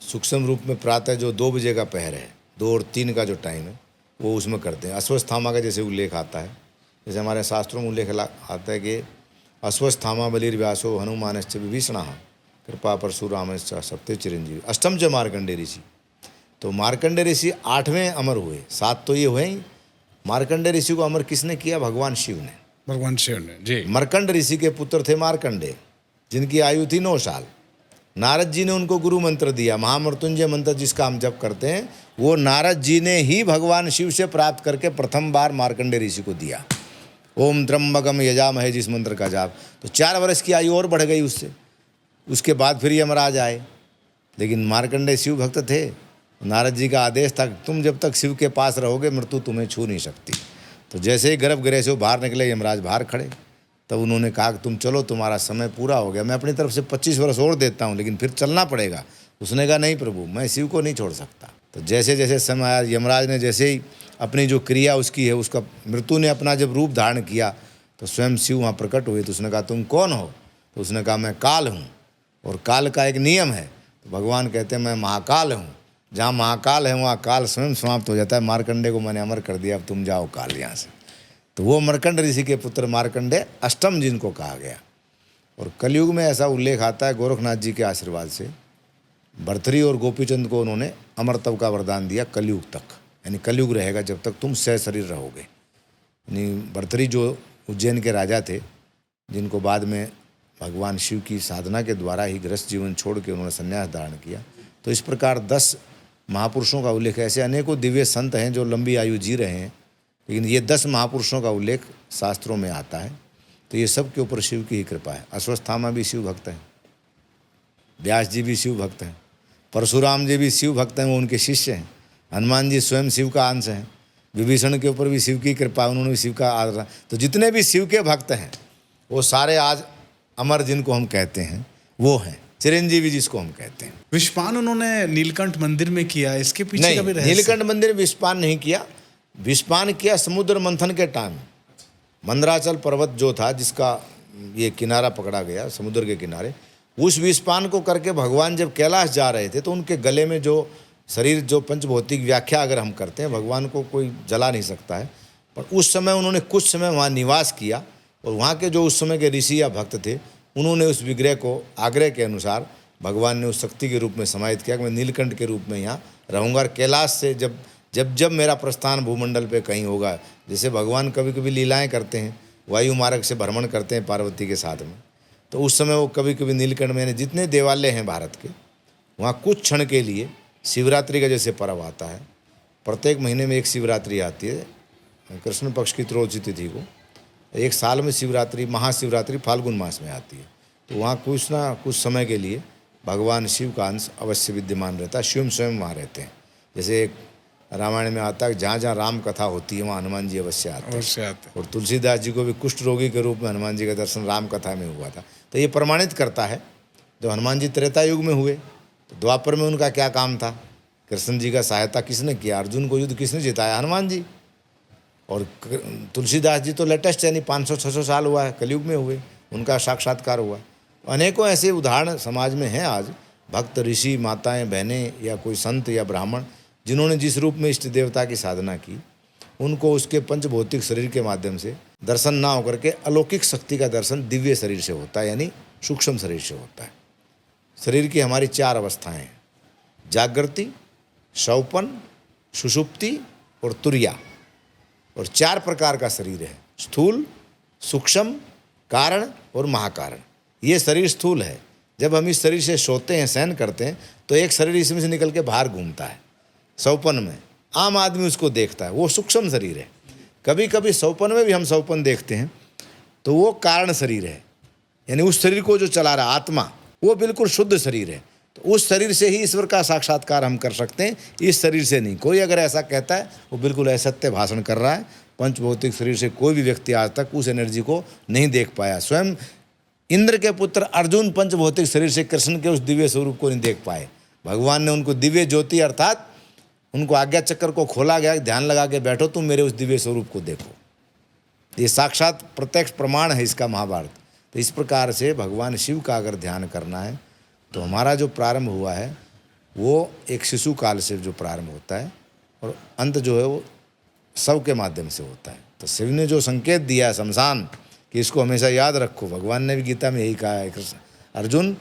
सूक्ष्म रूप में प्रातः जो 2 बजे का पहर है, 2 और 3 का जो टाइम है वो उसमें करते हैं। अश्वस्थामा का जैसे उल्लेख आता है, जैसे हमारे शास्त्रों में उल्लेख आता है कि अश्वस्थामा बलिर्व्यासो हनुमानश्च विभीषणः कृपा परशुरामश्च सप्ते चिरंजीवी अष्टम च मार्कंडे ऋषि। तो मार्कंडे ऋषि 8वें अमर हुए, 7 तो ये हुए ही। मार्कंडे ऋषि को अमर किसने किया? भगवान शिव ने। भगवान शिव ने जी। मर्कंड ऋषि के पुत्र थे मार्कंडे, जिनकी आयु थी 9 साल। नारद जी ने उनको गुरु मंत्र दिया, महामृत्युंजय मंत्र जिसका हम जप करते हैं, वो नारद जी ने ही भगवान शिव से प्राप्त करके प्रथम बार मार्कंडे ऋषि को दिया। ओम त्र्यंबकम यजामहे जिस मंत्र का जाप। तो 4 वर्ष की आयु और बढ़ गई उससे। उसके बाद फिर यमराज आए, लेकिन मार्कंडे शिव भक्त थे। नारद जी का आदेश था तुम जब तक शिव के पास रहोगे मृत्यु तुम्हें छू नहीं सकती। तो जैसे ही गर्भगृह से वो बाहर निकले, यमराज बाहर खड़े, तब उन्होंने कहा कि तुम चलो, तुम्हारा समय पूरा हो गया, मैं अपनी तरफ से 25 वर्ष और देता हूँ, लेकिन फिर चलना पड़ेगा। उसने कहा नहीं प्रभु, मैं शिव को नहीं छोड़ सकता। तो जैसे जैसे समय आया, यमराज ने जैसे ही अपनी जो क्रिया उसकी है, उसका मृत्यु ने अपना जब रूप धारण किया तो स्वयं शिव वहाँ प्रकट हुए। तो उसने कहा तुम कौन हो? तो उसने कहा मैं काल हूँ, और काल का एक नियम है। तो भगवान कहते हैं मैं महाकाल हूँ, जहाँ महाकाल है वहाँ काल स्वयं समाप्त हो जाता है। मार्कंडे को मैंने अमर कर दिया, अब तुम जाओ काल यहाँ से। तो वो मर्कंड ऋषि के पुत्र मार्कंडे अष्टम जिनको कहा गया। और कलयुग में ऐसा उल्लेख आता है, गोरखनाथ जी के आशीर्वाद से भर्तृहरि और गोपीचंद को उन्होंने अमरत्व का वरदान दिया कलयुग तक, यानी कलयुग रहेगा जब तक तुम सह शरीर रहोगे। यानी भर्तृहरि जो उज्जैन के राजा थे, जिनको बाद में भगवान शिव की साधना के द्वारा ही गृहस्थ जीवन छोड़ के उन्होंने संन्यास धारण किया। तो इस प्रकार 10 महापुरुषों का उल्लेख है। ऐसे अनेकों दिव्य संत हैं जो लंबी आयु जी रहे हैं, लेकिन ये 10 महापुरुषों का उल्लेख शास्त्रों में आता है, तो ये सब के ऊपर शिव की ही कृपा है। अश्वत्थामा भी शिव भक्त हैं, व्यास जी भी शिव भक्त हैं, परशुराम जी भी शिव भक्त हैं, वो उनके शिष्य हैं। हनुमान जी स्वयं शिव का अंश हैं। विभीषण के ऊपर भी शिव की कृपा, उन्होंने भी शिव का आराधना। तो जितने भी शिव के भक्त हैं वो सारे आज अमर जिनको हम कहते हैं वो हैं, चिरंजीवी जिसको हम कहते हैं। विश्वपान उन्होंने नीलकंठ मंदिर में किया, इसके पीछे नहीं, का भी रहस्य? नीलकंठ मंदिर विश्वपान नहीं किया। विश्वपान किया समुद्र मंथन के टाइम। मंदराचल पर्वत जो था जिसका ये किनारा पकड़ा गया समुद्र के किनारे, उस विश्वपान को करके भगवान जब कैलाश जा रहे थे तो उनके गले में जो शरीर, जो पंचभौतिक व्याख्या अगर हम करते हैं, भगवान को कोई जला नहीं सकता है, पर उस समय उन्होंने कुछ समय वहाँ निवास किया और वहाँ के जो उस समय के ऋषि या भक्त थे उन्होंने उस विग्रह को आग्रह के अनुसार भगवान ने उस शक्ति के रूप में समाहित किया कि मैं नीलकंठ के रूप में यहाँ रहूँगा। और कैलाश से जब मेरा प्रस्थान भूमंडल पे कहीं होगा, जैसे भगवान कभी कभी लीलाएं करते हैं, वायु मार्ग से भ्रमण करते हैं पार्वती के साथ में, तो उस समय वो कभी कभी नीलकंठ में, जितने देवालय हैं भारत के, वहाँ कुछ क्षण के लिए शिवरात्रि का जैसे पर्व आता है, प्रत्येक महीने में एक शिवरात्रि आती है, कृष्ण पक्ष की त्रयोदशी तिथि को, एक साल में शिवरात्रि, महाशिवरात्रि फाल्गुन मास में आती है। तो वहाँ कुछ ना कुछ समय के लिए भगवान शिव का अंश अवश्य विद्यमान रहता है, शिव स्वयं वहाँ रहते हैं। जैसे एक रामायण में आता है, जहाँ जहाँ राम कथा होती है वहाँ हनुमान जी अवश्य आते हैं। और तुलसीदास जी को भी कुष्ठ रोगी के रूप में हनुमान जी का दर्शन राम कथा में हुआ था। तो ये प्रमाणित करता है, जब हनुमान जी त्रेता युग में हुए तो द्वापर में उनका क्या काम था? कृष्ण जी का सहायता किसने किया? अर्जुन को युद्ध किसने जिताया? हनुमान जी। और तुलसीदास जी तो लेटेस्ट, यानी 500-600 साल हुआ है, कलयुग में हुए, उनका साक्षात्कार हुआ। अनेकों ऐसे उदाहरण समाज में हैं आज, भक्त, ऋषि, माताएं, बहनें या कोई संत या ब्राह्मण जिन्होंने जिस रूप में इष्ट देवता की साधना की, उनको उसके पंचभौतिक शरीर के माध्यम से दर्शन ना होकर के अलौकिक शक्ति का दर्शन दिव्य शरीर से होता है, यानी सूक्ष्म शरीर से होता है। शरीर की हमारी 4 अवस्थाएं हैं, जागृति, स्वपन, सुषुप्ति और तुर्या। और 4 प्रकार का शरीर है, स्थूल, सूक्ष्म, कारण और महाकारण। ये शरीर स्थूल है। जब हम इस शरीर से सोते हैं, शयन करते हैं, तो एक शरीर इसमें से निकल के बाहर घूमता है स्वपन में, आम आदमी उसको देखता है, वो सूक्ष्म शरीर है। कभी कभी स्वपन में भी हम स्वपन देखते हैं, तो वो कारण शरीर है, यानी उस शरीर को जो चला रहा आत्मा, वो बिल्कुल शुद्ध शरीर है। तो उस शरीर से ही ईश्वर का साक्षात्कार हम कर सकते हैं, इस शरीर से नहीं। कोई अगर ऐसा कहता है वो बिल्कुल असत्य भाषण कर रहा है। पंचभौतिक शरीर से कोई भी व्यक्ति आज तक उस एनर्जी को नहीं देख पाया। स्वयं इंद्र के पुत्र अर्जुन पंचभौतिक शरीर से कृष्ण के उस दिव्य स्वरूप को नहीं देख पाए। भगवान ने उनको दिव्य ज्योति, अर्थात उनको आज्ञा चक्र को खोला गया, ध्यान लगा के बैठो, तुम मेरे उस दिव्य स्वरूप को देखो। ये साक्षात प्रत्यक्ष प्रमाण है इसका, महाभारत। तो इस प्रकार से भगवान शिव का अगर ध्यान करना है तो हमारा जो प्रारंभ हुआ है वो एक शिशु काल से जो प्रारंभ होता है, और अंत जो है वो शव के माध्यम से होता है। तो शिव ने जो संकेत दिया है शमशान, कि इसको हमेशा याद रखो। भगवान ने भी गीता में यही कहा है, कृष्ण अर्जुन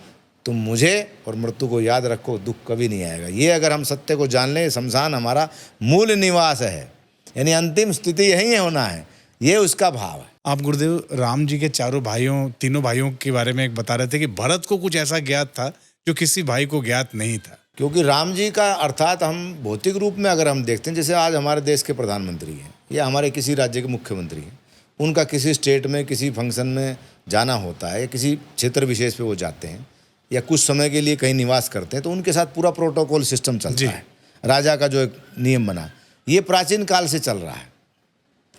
तुम मुझे और मृत्यु को याद रखो, दुख कभी नहीं आएगा। ये अगर हम सत्य को जान लें, शमशान हमारा मूल निवास है, यानी अंतिम स्थिति यही होना है, ये उसका भाव है। आप गुरुदेव राम जी के तीनों भाइयों के बारे में एक बता रहे थे कि भरत को कुछ ऐसा ज्ञात था जो किसी भाई को ज्ञात नहीं था। क्योंकि राम जी का, अर्थात हम भौतिक रूप में अगर हम देखते हैं, जैसे आज हमारे देश के प्रधानमंत्री हैं या हमारे किसी राज्य के मुख्यमंत्री हैं, उनका किसी स्टेट में किसी फंक्शन में जाना होता है, किसी क्षेत्र विशेष पे वो जाते हैं या कुछ समय के लिए कहीं निवास करते हैं, तो उनके साथ पूरा प्रोटोकॉल सिस्टम चलता है। राजा का जो एक नियम बना, ये प्राचीन काल से चल रहा है।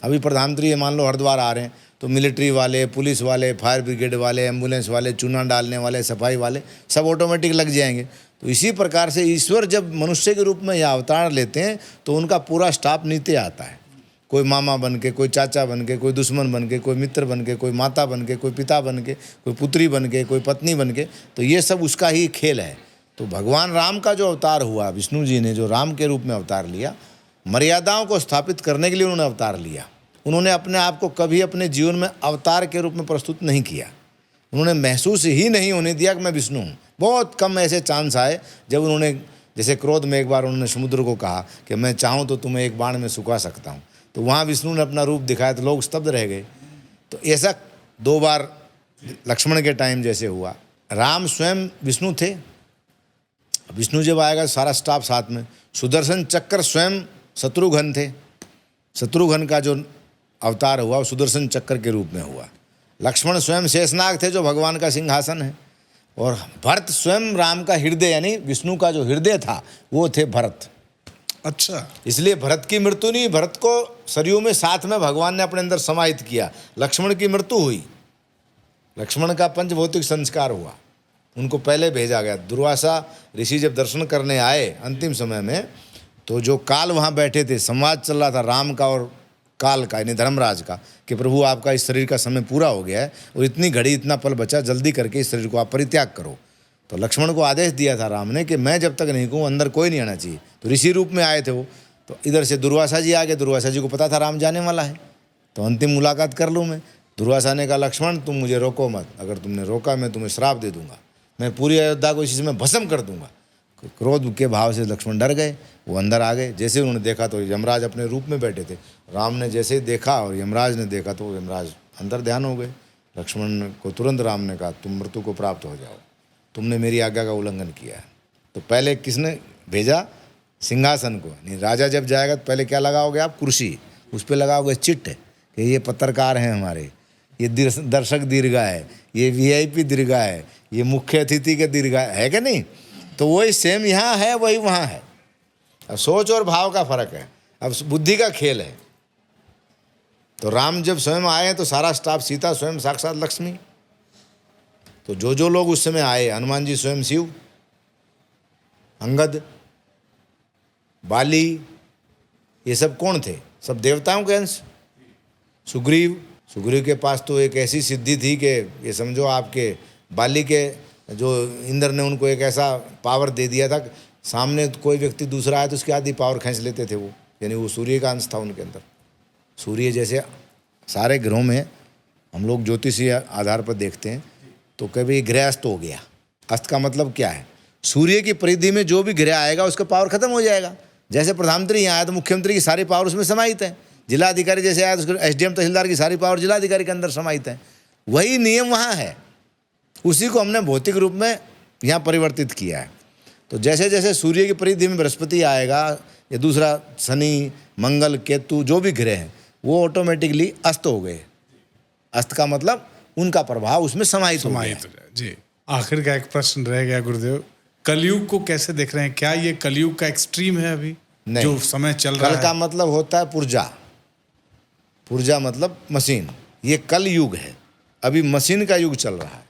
अभी प्रधानमंत्री मान लो हरिद्वार आ रहे हैं, तो मिलिट्री वाले, पुलिस वाले, फायर ब्रिगेड वाले, एम्बुलेंस वाले, चूना डालने वाले, सफाई वाले, सब ऑटोमेटिक लग जाएंगे। तो इसी प्रकार से ईश्वर जब मनुष्य के रूप में यह अवतार लेते हैं तो उनका पूरा स्टाफ नीचे आता है। कोई मामा बन के, कोई चाचा बन के, कोई दुश्मन बन के, कोई मित्र बन के, कोई माता बन के, कोई पिता बन के, कोई पुत्री बन के, कोई पत्नी बन के, तो ये सब उसका ही खेल है। तो भगवान राम का जो अवतार हुआ, विष्णु जी ने जो राम के रूप में अवतार लिया, मर्यादाओं को स्थापित करने के लिए उन्होंने अवतार लिया। उन्होंने अपने आप को कभी अपने जीवन में अवतार के रूप में प्रस्तुत नहीं किया। उन्होंने महसूस ही नहीं होने दिया कि मैं विष्णु हूँ। बहुत कम ऐसे चांस आए जब उन्होंने, जैसे क्रोध में एक बार उन्होंने समुद्र को कहा कि मैं चाहूँ तो तुम्हें एक बाण में सुखा सकता हूँ, तो वहाँ विष्णु ने अपना रूप दिखाया तो लोग स्तब्ध रह गए। तो ऐसा 2 बार लक्ष्मण के टाइम जैसे हुआ। राम स्वयं विष्णु थे, विष्णु जब आएगा सारा स्टाफ साथ में। सुदर्शन चक्र स्वयं शत्रुघ्न थे, शत्रुघ्न का जो अवतार हुआ वो सुदर्शन चक्र के रूप में हुआ। लक्ष्मण स्वयं शेषनाग थे जो भगवान का सिंहासन है, और भरत स्वयं राम का हृदय यानी विष्णु का जो हृदय था वो थे भरत। अच्छा, इसलिए भरत की मृत्यु नहीं, भरत को सरयू में साथ में भगवान ने अपने अंदर समाहित किया। लक्ष्मण की मृत्यु हुई, लक्ष्मण का पंचभौतिक संस्कार हुआ, उनको पहले भेजा गया। दुर्वासा ऋषि जब दर्शन करने आए अंतिम समय में, तो जो काल वहाँ बैठे थे, संवाद चल रहा था राम का और काल का यानी धर्मराज का, कि प्रभु आपका इस शरीर का समय पूरा हो गया है और इतनी घड़ी इतना पल बचा, जल्दी करके इस शरीर को आप परित्याग करो। तो लक्ष्मण को आदेश दिया था राम ने कि मैं जब तक नहीं कहूँ अंदर कोई नहीं आना चाहिए। तो ऋषि रूप में आए थे वो, तो इधर से दुर्वासा जी आ गए। दुर्वासा जी को पता था राम जाने वाला है, तो अंतिम मुलाकात कर लूँ मैं। दुर्वासा ने कहा लक्ष्मण तुम मुझे रोको मत, अगर तुमने रोका मैं तुम्हें श्राप दे दूंगा, मैं पूरी अयोध्या को इसी से मैं भस्म कर दूंगा। क्रोध के भाव से लक्ष्मण डर गए, वो अंदर आ गए। जैसे उन्होंने देखा तो यमराज अपने रूप में बैठे थे। राम ने जैसे ही देखा और यमराज ने देखा तो यमराज अंदर ध्यान हो गए। लक्ष्मण को तुरंत राम ने कहा तुम मृत्यु को प्राप्त हो जाओ, तुमने मेरी आज्ञा का उल्लंघन किया है। तो पहले किसने भेजा? सिंहासन को। नहीं, राजा जब जाएगा तो पहले क्या लगाओगे आप? कुर्सी, उस पर लगाओगे चिट कि ये पत्रकार हैं हमारे, ये दर्शक दीर्घा है, ये वीआईपी दीर्घा है, ये मुख्य अतिथि के दीर्घा है कि नहीं? तो वही सेम यहाँ है वही वहाँ है। अब सोच और भाव का फर्क है, अब बुद्धि का खेल है। तो राम जब स्वयं आए हैं तो सारा स्टाफ, सीता स्वयं साक्षात लक्ष्मी। तो जो लोग उस समय आए, हनुमान जी स्वयं शिव, अंगद, बाली, ये सब कौन थे? सब देवताओं के अंश। सुग्रीव के पास तो एक ऐसी सिद्धि थी कि ये समझो आपके बाली के जो इंद्र ने उनको एक ऐसा पावर दे दिया था, सामने कोई व्यक्ति दूसरा आया तो उसकी आधी पावर खींच लेते थे वो, यानी वो सूर्य का अंश था उनके अंदर। सूर्य जैसे सारे ग्रहों में हम लोग ज्योतिषीय आधार पर देखते हैं तो कभी ग्रह अस्त हो गया। अस्त का मतलब क्या है? सूर्य की परिधि में जो भी ग्रह आएगा उसका पावर खत्म हो जाएगा। जैसे प्रधानमंत्री यहाँ आया तो मुख्यमंत्री की सारी पावर उसमें समाहित है। जिलाधिकारी जैसे आया तो एसडीएम तहसीलदार की सारी पावर जिलाधिकारी के अंदर समाहित है। वही नियम वहाँ है, उसी को हमने भौतिक रूप में यहाँ परिवर्तित किया है। तो जैसे जैसे सूर्य की परिधि में बृहस्पति आएगा या दूसरा शनि, मंगल, केतु जो भी ग्रह हैं वो ऑटोमेटिकली अस्त हो गए। अस्त का मतलब उनका प्रभाव उसमें समाहित हो गया। जी, आखिर का एक प्रश्न रह गया गुरुदेव, कलयुग को कैसे देख रहे हैं? क्या ये कलयुग का एक्सट्रीम है अभी नहीं, जो समय चल रहा है? कल का मतलब होता है पुर्जा, पुर्जा मतलब मशीन। ये कल युग है, अभी मशीन का युग चल रहा है।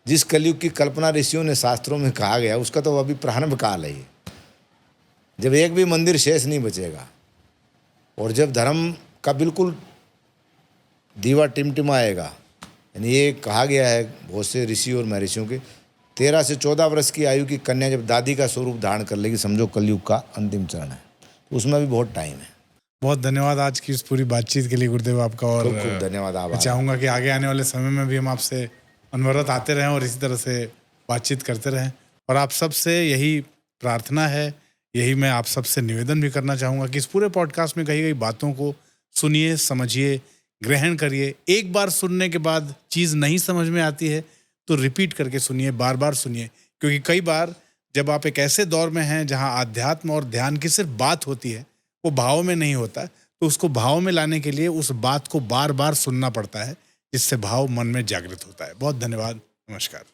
जिस कलयुग की कल्पना ऋषियों ने शास्त्रों में कहा गया उसका तो अभी प्रारंभ काल है ये, जब एक भी मंदिर शेष नहीं बचेगा और जब धर्म का बिल्कुल दीवा टिमटिमाएगा। यानी ये कहा गया है बहुत से ऋषि और महर्षियों के, 13 से 14 वर्ष की आयु की कन्या जब दादी का स्वरूप धारण कर लेगी, समझो कलयुग का अंतिम चरण है। तो उसमें भी बहुत टाइम है। बहुत धन्यवाद आज की इस पूरी बातचीत के लिए गुरुदेव आपका, और खूब धन्यवाद। आप चाहूँगा कि आगे आने वाले समय में भी हम आपसे अनवरत आते रहें और इसी तरह से बातचीत करते रहें। और आप सबसे यही प्रार्थना है, यही मैं आप सबसे निवेदन भी करना चाहूँगा कि इस पूरे पॉडकास्ट में कही गई बातों को सुनिए, समझिए, ग्रहण करिए। एक बार सुनने के बाद चीज़ नहीं समझ में आती है तो रिपीट करके सुनिए, बार बार सुनिए, क्योंकि कई बार जब आप एक ऐसे दौर में हैं जहाँ आध्यात्म और ध्यान की सिर्फ बात होती है, वो भाव में नहीं होता, तो उसको भाव में लाने के लिए उस बात को बार बार सुनना पड़ता है, जिससे भाव मन में जागृत होता है। बहुत धन्यवाद, नमस्कार।